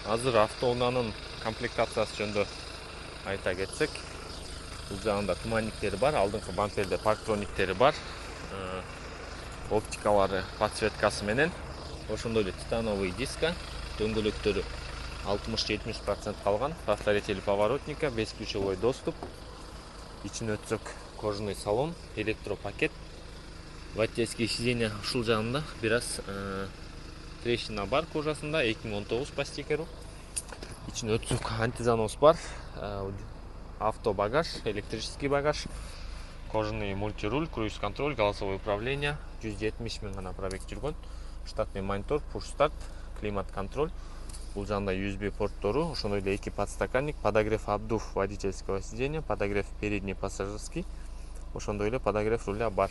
Азыр автоунаанын комплектациясы жөнүндө айта кетсек, бул жагында туманниктери бар, алдыңкы бамперде парктрониктери бар, оптикалары подсветкасы менен, ошондой эле титановый диска, дөңгөлөктөрү 60-70% калган, повторители поворотника, бесключевой доступ, ичин өтсөк кожаный салон, электропакет, водительский сиденье ушул жагында бир аз трещина бар кожасында, 2019 по стикеру. Ичин өтсөк антизанос бар, автобагаж, электрический багаж, кожаный мультируль, круиз контроль, голосовое управление, 170 000 гана пробег жүргөн, штатный монитор, пуш старт, климат контроль. Бул жагында USB порттору, ошондой эле 2 подстаканник, подогрев обдув водительского сиденья, подогрев передний пассажирский, ошондой эле подогрев руля бар.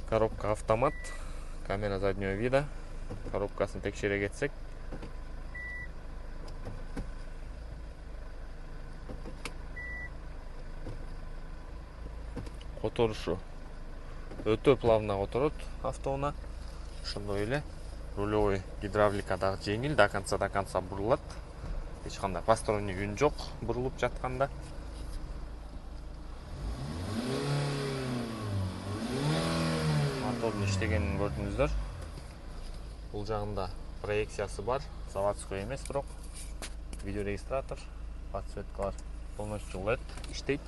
Коробка автомат, камера заднего вида. Коробкасын текшере кетсек, которушу өтө плавно которот автоунаа. Ошондой эле рулевой гидравлика дагы жеңил, до конца бурулат. Эч кандай посторонний үн жок бурулуп жатканда. Мотордун иштегенин көрдүңүздөр. Бул жагында проекциясы бар, заводской эмес, бирок видеорегистратор, подсветкалар полностью LED иштейт.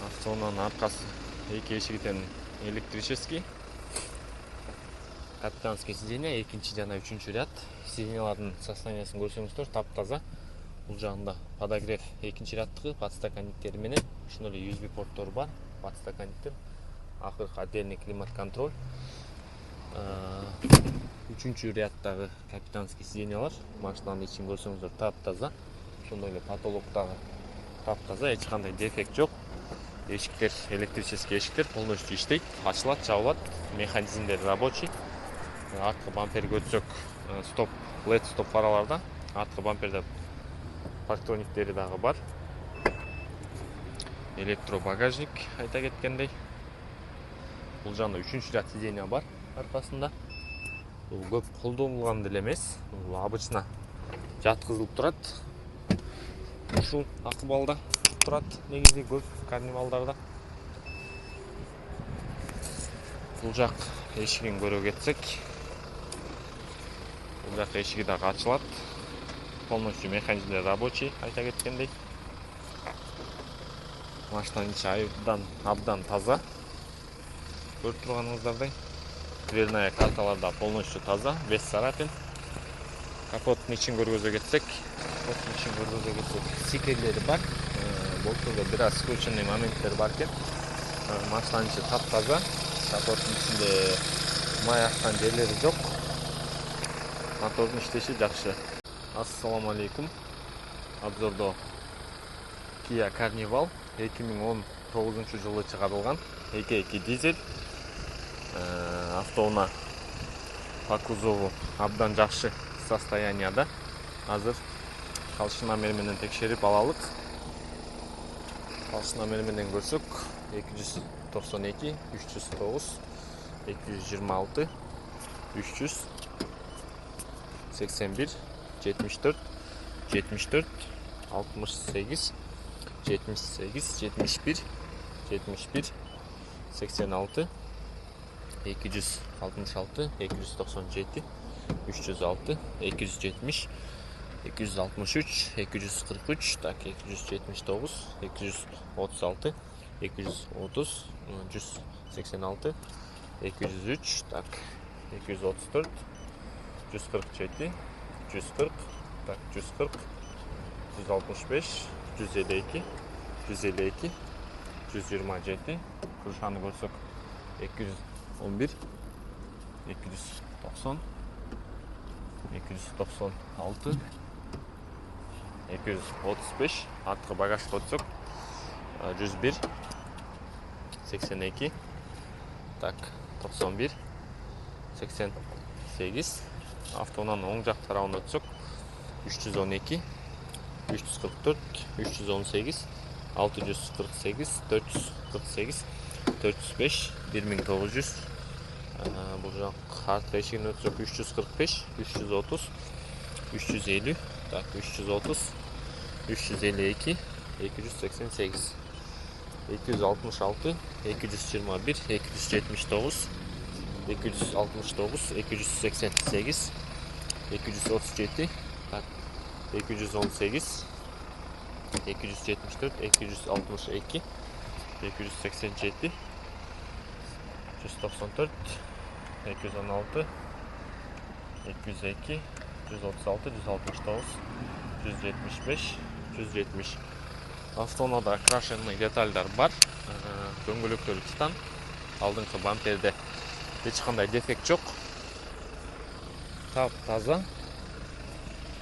Автоунаанын аркасы эки эшигиден электрический, капитанский сиденье, экинчи жана үчүнчү ряд. Сиденьялардын состояниясын көрсөңүздөр таптаза. Бул жагында подогрев экинчи рядтыгы, подстаканниктери менен, ошондой эле USB порттору бар, подстаканниктер. Акыркы отдельный климат контроль. Үчүнчү ряддагы капитанский сиденьялар, машинанын ичин көрсөңүздөр таптаза. Ошондой эле потолок дагы таптаза, эч кандай дефект жок. Эшиктер, электрический эшиктер полностью иштейт, ачылат, жабылат, механизмдери рабочий. Арткы бамперге өтсөк, стоп, LED стоп фараларда, арткы бамперде парктрониктери дагы бар. Электробагажник айта кеткендей. Бул жагында үчүнчү ряд сиденья бар аркасында. Бул көп колдонулган деле эмес, бул обычно жаткызылып турат. Ушул акыбалда турат негизи көп карнивалдарда. Бул жак эшигин көрө кетсек, бул жак эшиги дагы ачылат. Полностью механизмдер рабочий айта кеткендей. Машинанын ичи абдан таза. Көрүп турганыңыздардай, дверная карталарда полностью таза, без царапин. Капоттун ичин көргөзө кетсек, стикерлери бар. Болсо да бир аз скрученный моменттер бар экен. Машинанын ичи таптаза, капоттун ичинде май аккан жерлери жок. Мотордун иштеши жакшы. Ассаламу алейкум. Обзордо Kia Carnival 2019 жылы чыгарылган 2.2 дизель автоунаа по кузову абдан жакшы состоянияда. Азыр калыш номери менен текшерип алалык. Калыш номери менен көрсөк 292 309 226 381 74 74 68 78 71 71 86 266 297 306 270 263 243 так 279 236 230 186 203 так 234 147 140 так 140 165 152 152 127 крышаны көрсөк 211 290 296 235 арткы багажды өтсөк 101 82 так 91 88 автоунаанын оң жак тарабына өтсөк 312 344 318 648 448 405 1900 бул Жок, артка эшигин өтсөк 345, 330, 350, так, 330, 352, 288, 266, 221, 279, 269, 288, 237, так, 218, 274, 262, 287, 194, 216, 202, 136, 169, 175, 170. Автоунада окрашенный детальдар бар. Дөңгөлөктөрү титан. Алдыңкы бамперде эч кандай дефект жок. Таза.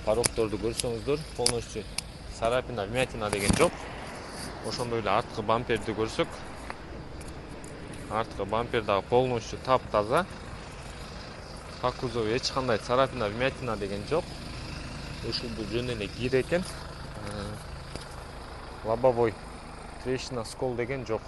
Порогторду көрсөңүздөр, полностью царапина, вмятина деген жок. Ошондой эле арткы бамперди көрсөк, арткы бампер дагы полностью таза. По кузову эч кандай царапина, вмятина деген жок. Ушунду жөн эле кир экен. Лобовой трещина, скол деген жок.